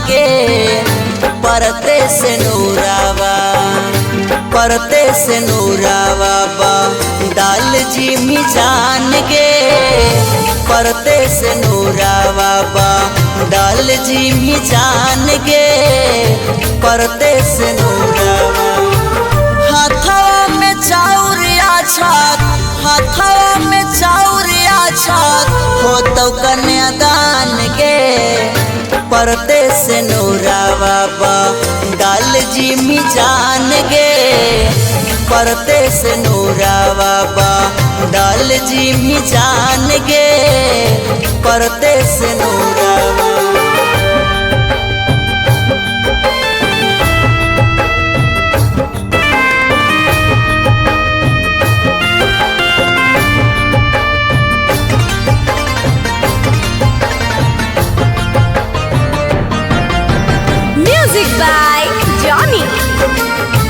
के परते से नूरावा बा डाल जी मिजान के परते से नूरावा बा डाल जी मिजान के परते से नूरावा। हाथवा में चाउरिया छात हो तो कन्यादान के परते से नूरावा बा डाल जी मिजान के परते से नूरावा बा डाल जी मिजान के परते से नूरावा। Music by Johnny.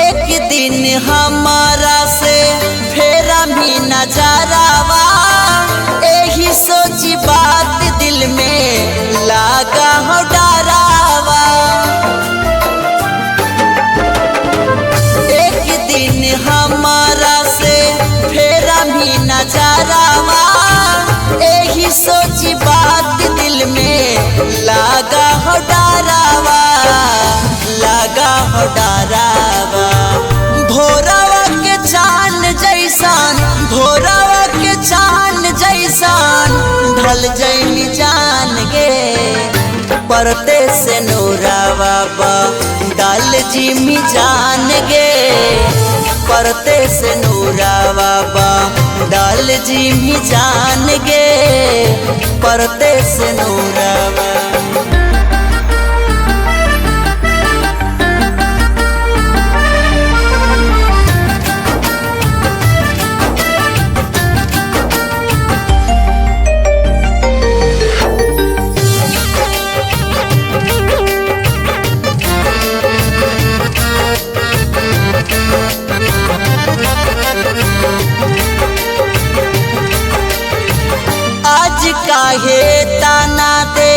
एक दिन हमारा से फेरा भी नजरावा यही सोची बात दिल में लागा हो डरावा। एक दिन हमारा से फेरा भी नजरावा यही सोची बात दिल में लागा हो डरावा भोरावा के चांद जैसान ढल जैनी जान गे परते से नूरावा बा डाल जी मिजान गे परते से नूरावा बा डाल जी मिजान गे परते से नूरावा। आज काहे ताना दे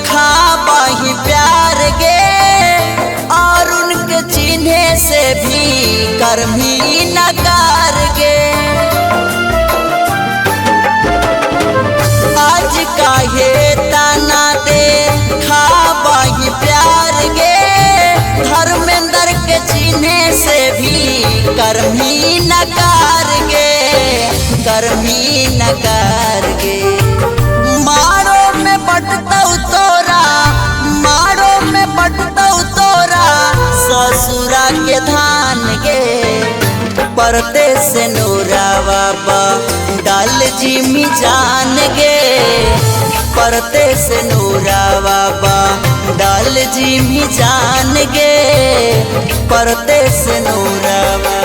खाबाही प्यार गे और उनके चिन्हे से भी कर्मी नकार गे। आज काहे ताना दे खाबाही प्यार गे धर्मेंद्र के चिन्हे से भी कर्मी नकार गे मारो में बटतौ तोरा ससुरा के धान गे परते से नूरावा बा डाल जी मिजान गे परते से नूरावा बा डाल जी मिजान गे परते से नूरावा।